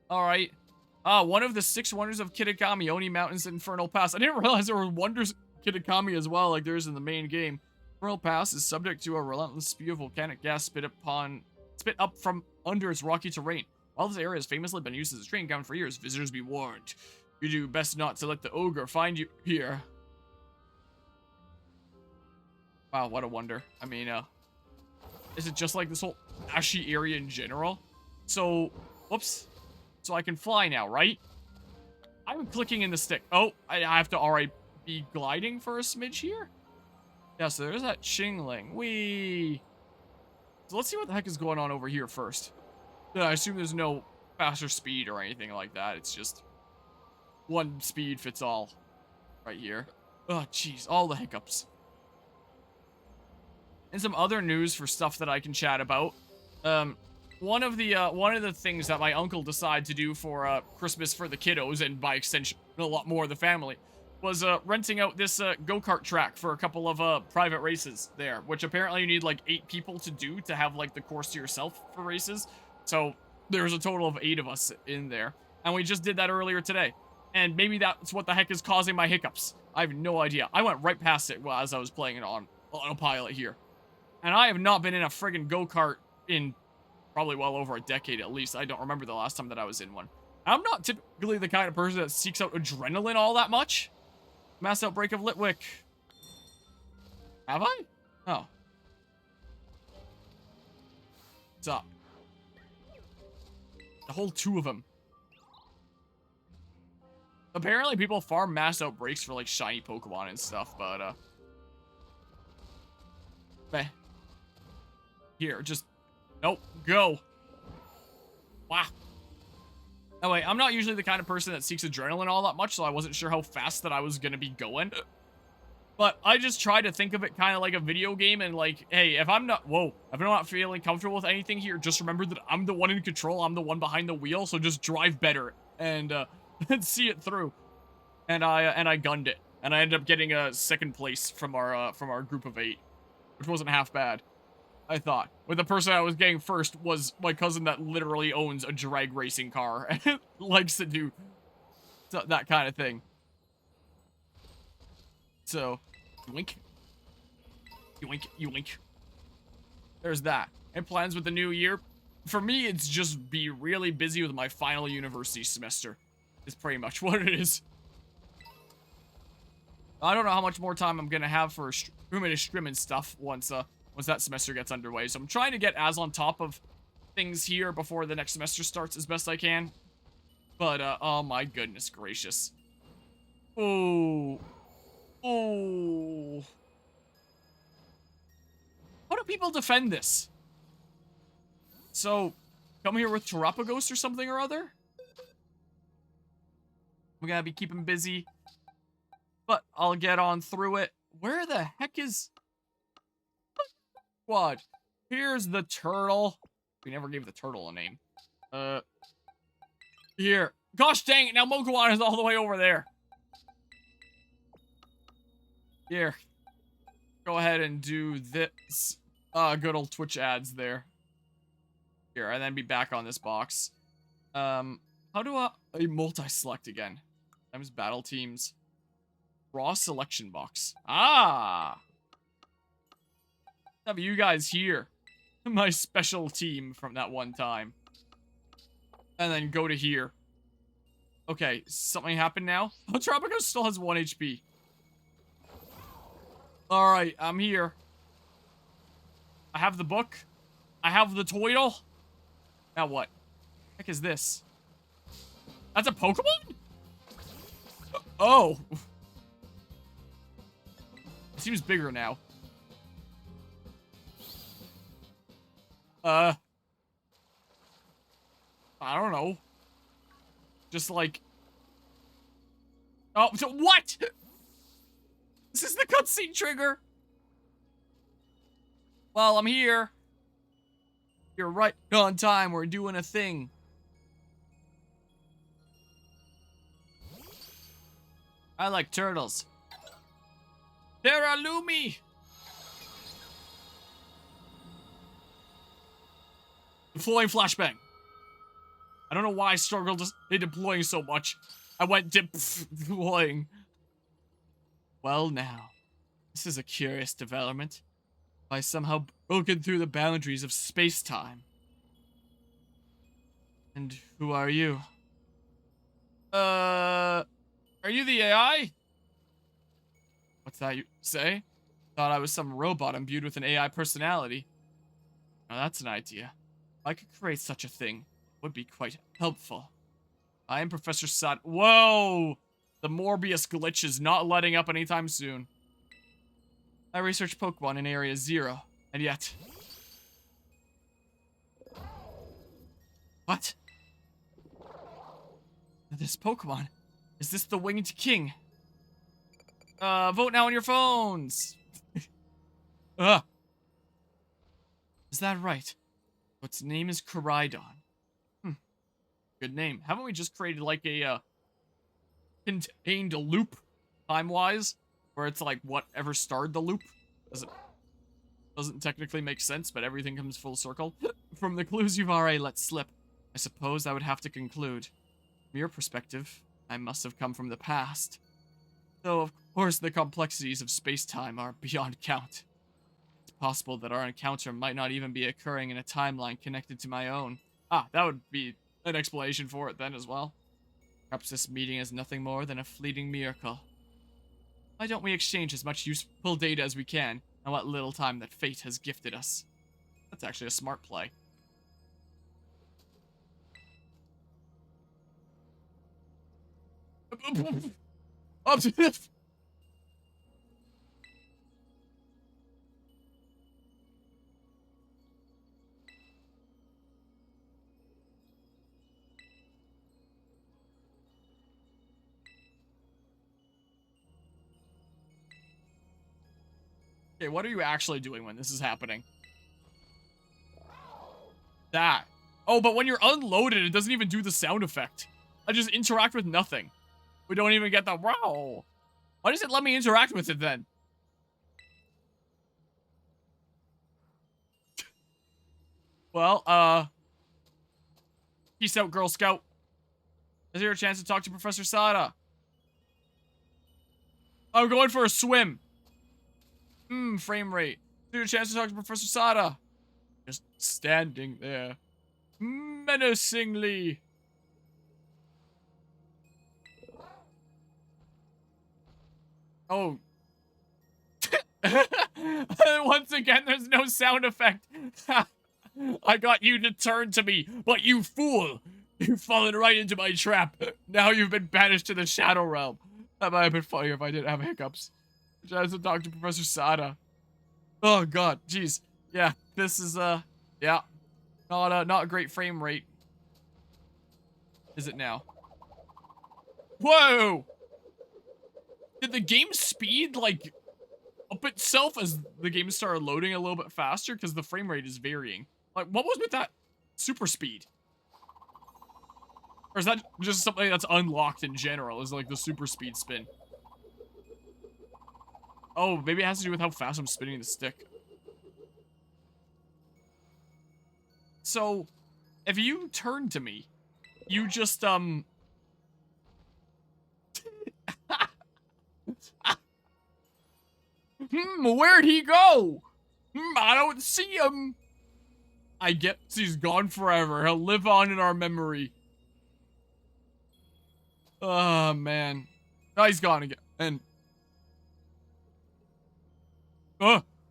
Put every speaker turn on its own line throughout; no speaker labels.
Alright. One of the 6 wonders of Kitakami, Oni Mountains Infernal Pass. I didn't realize there were wonders of Kitakami as well, like there is in the main game. Infernal Pass is subject to a relentless spew of volcanic gas spit up from under its rocky terrain. While this area has famously been used as a training ground for years, visitors be warned. You do best not to let the ogre find you here. Wow, what a wonder. I mean, is it just like this whole ashy area in general? So, whoops. So I can fly now, right? I'm clicking in the stick. Oh, I have to already be gliding for a smidge here? Yeah, so there's that Chingling. Whee! So let's see what the heck is going on over here first. I assume there's no faster speed or anything like that. It's just one speed fits all right here. Oh, jeez. All the hiccups. And some other news for stuff that I can chat about. One of the things that my uncle decided to do for Christmas for the kiddos, and by extension a lot more of the family, was renting out this go-kart track for a couple of private races there, which apparently you need like 8 people to do to have like the course to yourself for races. So there's a total of 8 of us in there, and we just did that earlier today. And maybe that's what the heck is causing my hiccups. I have no idea. I went right past it as I was playing it on autopilot here. And I have not been in a friggin' go-kart in probably well over a decade at least. I don't remember the last time that I was in one. I'm not typically the kind of person that seeks out adrenaline all that much. Mass outbreak of Litwick. Have I? Oh. What's up? The whole 2 of them. Apparently people farm mass outbreaks for like shiny Pokemon and stuff, but here, just nope, go. Wow. Anyway, I'm not usually the kind of person that seeks adrenaline all that much, so I wasn't sure how fast that I was gonna be going. But I just try to think of it kind of like a video game, and like, hey, if I'm not feeling comfortable with anything here, just remember that I'm the one in control, I'm the one behind the wheel, so just drive better and and see it through. And I gunned it, and I ended up getting a 2nd place from our group of 8, which wasn't half bad. I thought. With the person I was getting first was my cousin that literally owns a drag racing car and likes to do that kind of thing. So, yoink. Yoink, yoink. There's that. And plans with the new year? For me, it's just be really busy with my final university semester. Is pretty much what it is. I don't know how much more time I'm gonna have for room and scrim and stuff once that semester gets underway. So I'm trying to get as on top of things here before the next semester starts as best I can. But, oh my goodness gracious. Oh. Oh. How do people defend this? So, come here with Terapagos or something or other? We're gonna be keeping busy. But I'll get on through it. Where the heck is... Squad. Here's the turtle. We never gave the turtle a name. Here. Gosh dang it, now Mokuon is all the way over there. Here. Go ahead and do this. Good old Twitch ads there. Here, and then be back on this box. How do I multi-select again? Times battle teams. Raw selection box. Ah! Have you guys here. My special team from that one time. And then go to here. Okay, something happened now? Oh, Tropico still has 1 HP. Alright, I'm here. I have the book. I have the Toidle. Now what? The heck is this? That's a Pokemon? Oh. It seems bigger now. I don't know. Just like... Oh, so what? This is the cutscene trigger. Well, I'm here. You're right on time. We're doing a thing. I like turtles. Terra Lumi! Flowing flashbang. I don't know why I struggled in deploying so much. I went deploying. Well now, this is a curious development. I somehow broken through the boundaries of space-time. And who are you? Are you the AI? What's that you say? Thought I was some robot imbued with an AI personality. Now that's an idea. If I could create such a thing, it would be quite helpful. I am Professor Sut. Whoa! The Morbius glitch is not letting up anytime soon. I research Pokemon in Area 0, and yet... What? This Pokemon. Is this the Winged King? Vote now on your phones! Is that right? Its name is Koraidon. Good name. Haven't we just created like a, contained loop, time-wise? Where it's like, whatever started the loop? Doesn't technically make sense, but everything comes full circle. From the clues you've already let slip, I suppose I would have to conclude. From your perspective, I must have come from the past. Though, of course, the complexities of space-time are beyond count. It's possible that our encounter might not even be occurring in a timeline connected to my own. Ah, that would be an explanation for it then as well. Perhaps this meeting is nothing more than a fleeting miracle. Why don't we exchange as much useful data as we can on what little time that fate has gifted us? That's actually a smart play. Up to this. Okay, what are you actually doing when this is happening? That. Oh, but when you're unloaded, it doesn't even do the sound effect. I just interact with nothing. We don't even get the wow. Why does it let me interact with it then? Well, peace out, Girl Scout. Is there a chance to talk to Professor Sada? I'm going for a swim. Frame rate. Is there a chance to talk to Professor Sada? Just standing there. Menacingly. Oh. Once again, there's no sound effect. I got you to turn to me, but you fool! You've fallen right into my trap. Now you've been banished to the Shadow Realm. That might have been funnier if I didn't have hiccups. Tries to talk to Professor Sada. Oh god, jeez. Yeah, this is yeah, not a great frame rate. Is it now? Whoa! Did the game speed like up itself as the game started loading a little bit faster? Because the frame rate is varying. Like, what was with that super speed? Or is that just something that's unlocked in general? Is like the super speed spin? Oh, maybe it has to do with how fast I'm spinning the stick. So, if you turn to me, you just, where'd he go? I don't see him. I guess he's gone forever. He'll live on in our memory. Oh, man. Oh, he's gone again. And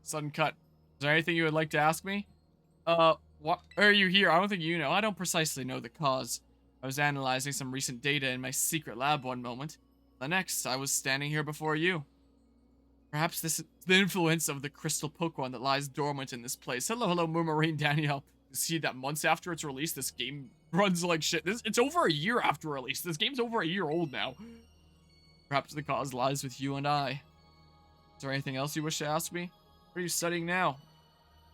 sudden cut. Is there anything you would like to ask me? What are you here? I don't think you know. I don't precisely know the cause. I was analyzing some recent data in my secret lab one moment. The next, I was standing here before you. Perhaps this is the influence of the crystal Pokemon that lies dormant in this place. Hello, Murmarine Danielle. You see that months after its release, this game runs like shit. It's over a year after release. This game's over a year old now. Perhaps the cause lies with you and I. Is there anything else you wish to ask me? What are you studying now?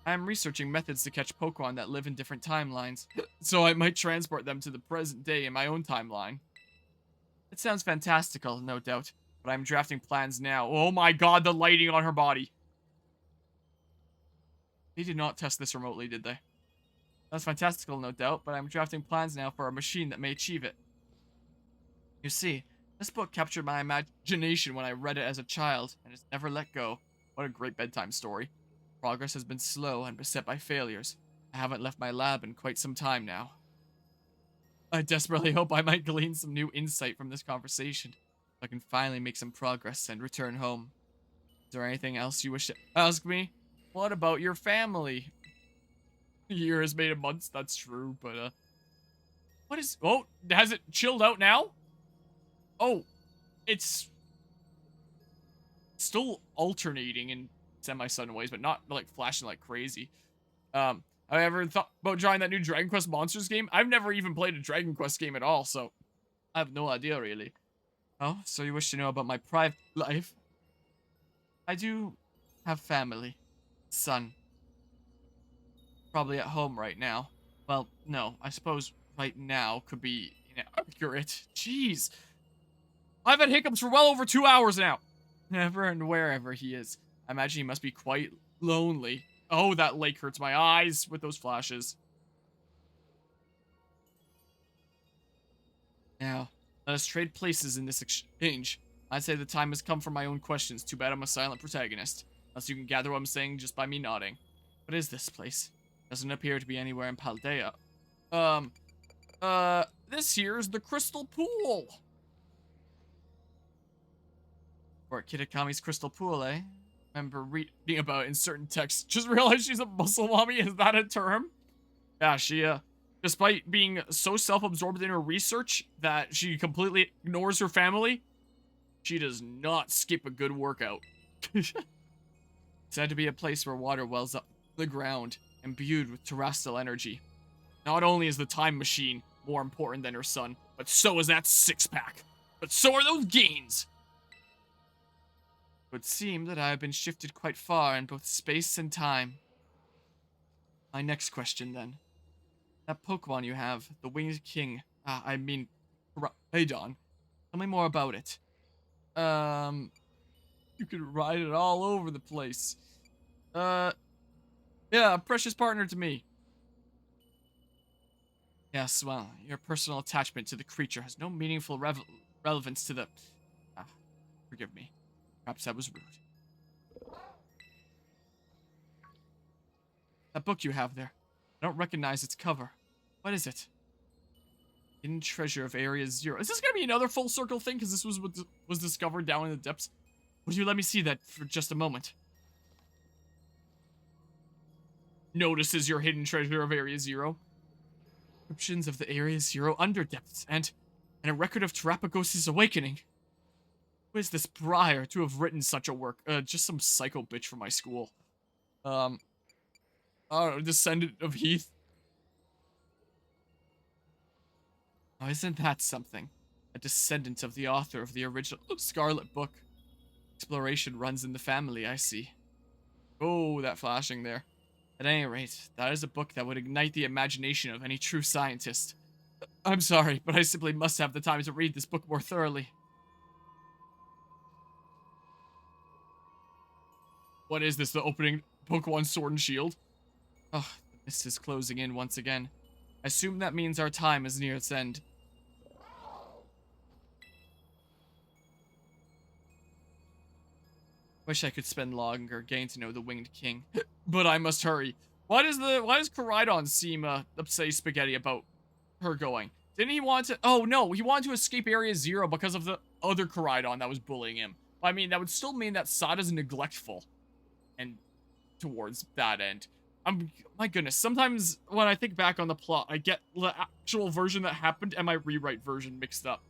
I am researching methods to catch Pokemon that live in different timelines, so I might transport them to the present day in my own timeline. It sounds fantastical, no doubt, but I'm drafting plans now. Oh my god, the lighting on her body. They did not test this remotely, did they? That's fantastical, no doubt, but I'm drafting plans now for a machine that may achieve it. You see, this book captured my imagination when I read it as a child, and it's never let go. What a great bedtime story. Progress has been slow and beset by failures. I haven't left my lab in quite some time now. I desperately hope I might glean some new insight from this conversation, so I can finally make some progress and return home. Is there anything else you wish to ask me? What about your family? A year has made a month, that's true, but what is, oh, has it chilled out now? Oh, it's still alternating in semi-sudden ways, but not like flashing like crazy. I ever thought about trying that new Dragon Quest Monsters game? I've never even played a Dragon Quest game at all, so I have no idea really. Oh, so you wish to know about my private life? I do have family. Son. Probably at home right now. Well, no, I suppose right now could be inaccurate. Jeez. I've had hiccups for well over 2 hours now. Never and wherever he is. I imagine he must be quite lonely. Oh, that lake hurts my eyes with those flashes. Now, let us trade places in this exchange. I'd say the time has come for my own questions. Too bad I'm a silent protagonist. Unless you can gather what I'm saying just by me nodding. What is this place? Doesn't appear to be anywhere in Paldea. This here is the Crystal Pool. Or Kitakami's Crystal Pool, eh? Remember reading about it in certain texts. Just realized she's a muscle mommy. Is that a term? Yeah, she, despite being so self-absorbed in her research that she completely ignores her family, she does not skip a good workout. It's said to be a place where water wells up the ground, imbued with terrestrial energy. Not only is the time machine more important than her son, but so is that six-pack. But so are those gains! It would seem that I have been shifted quite far in both space and time. My next question, then. That Pokemon you have, the Winged King, Don. Tell me more about it. You could ride it all over the place. Yeah, a precious partner to me. Yes, well, your personal attachment to the creature has no meaningful relevance to the... forgive me. Perhaps I was rude. That book you have there. I don't recognize its cover. What is it? Hidden treasure of Area Zero. Is this gonna be another full circle thing? Because this was what was discovered down in the depths. Would you let me see that for just a moment? Notices your hidden treasure of Area Zero. Descriptions of the Area Zero underdepths and a record of Terrapagos' awakening. Who is this Briar to have written such a work? Just some psycho bitch from my school. I don't know, descendant of Heath. Oh, isn't that something? A descendant of the author of the original Scarlet book. Exploration runs in the family, I see. Oh, that flashing there. At any rate, that is a book that would ignite the imagination of any true scientist. I'm sorry, but I simply must have the time to read this book more thoroughly. What is this, the opening Pokemon Sword and Shield? Oh, the mist is closing in once again. I assume that means our time is near its end. Wish I could spend longer getting to know the Winged King, but I must hurry. Why does Koraidon seem upset spaghetti about her going? Didn't he want to? Oh no, he wanted to escape Area Zero because of the other Koraidon that was bullying him. I mean, that would still mean that Sada's neglectful, and towards that end. My goodness, sometimes when I think back on the plot, I get the actual version that happened and my rewrite version mixed up.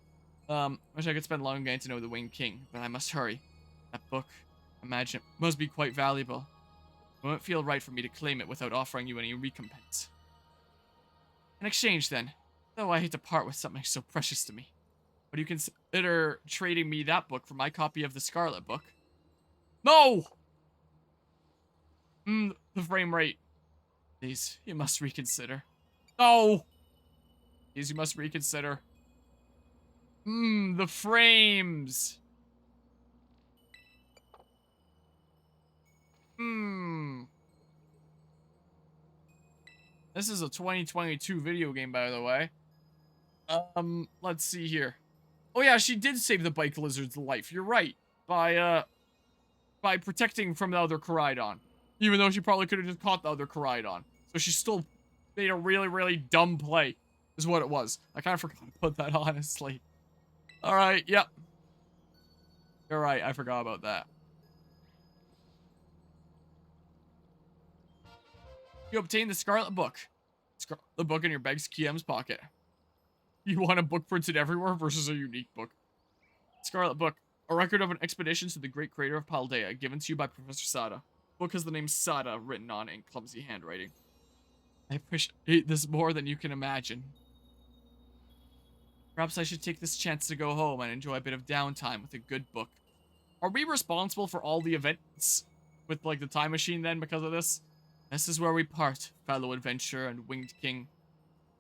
Wish I could spend longer getting to know the Winged King, but I must hurry. That book, imagine, must be quite valuable. It won't feel right for me to claim it without offering you any recompense. In exchange, then, though I hate to part with something so precious to me, would you consider trading me that book for my copy of the Scarlet book? No! The frame rate. Please, you must reconsider. No! Please, you must reconsider. The frames. This is a 2022 video game, by the way. Let's see here. Oh yeah, she did save the bike lizard's life. You're right. By protecting from the other Koraidon. Even though she probably could have just caught the other Koraidon. So she still made a really, really dumb play. Is what it was. I kind of forgot about that, honestly. Alright, yep. You're right, I forgot about that. You obtained the Scarlet Book. The book in your bag's KM's pocket. You want a book printed everywhere versus a unique book. Scarlet Book. A record of an expedition to the great crater of Paldea, given to you by Professor Sada. Book has the name Sada written on it in clumsy handwriting. I appreciate this more than you can imagine. Perhaps I should take this chance to go home and enjoy a bit of downtime with a good book. Are we responsible for all the events with, like, the time machine then because of this? This is where we part, fellow adventurer and winged king.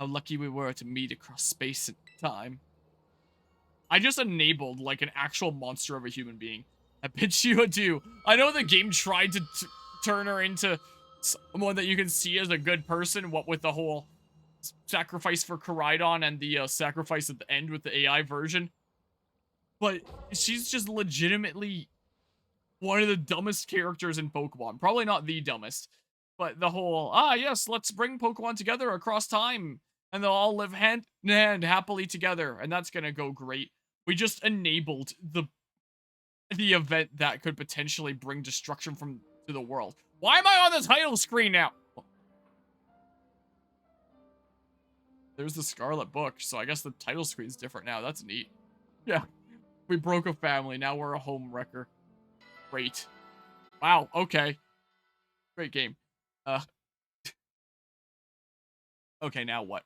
How lucky we were to meet across space and time. I just enabled, like, an actual monster of a human being. I bid you adieu. I know the game tried to turn her into someone that you can see as a good person, what with the whole sacrifice for Koraidon and the sacrifice at the end with the AI version. But she's just legitimately one of the dumbest characters in Pokemon. Probably not the dumbest, but the whole, yes, let's bring Pokemon together across time and they'll all live hand in hand happily together and that's gonna go great. We just enabled the event that could potentially bring destruction to the world. Why am I on the title screen now? There's the Scarlet Book, so I guess the title screen's different now. That's neat. Yeah. We broke a family. Now we're a home wrecker. Great. Wow. Okay. Great game. Okay, now what?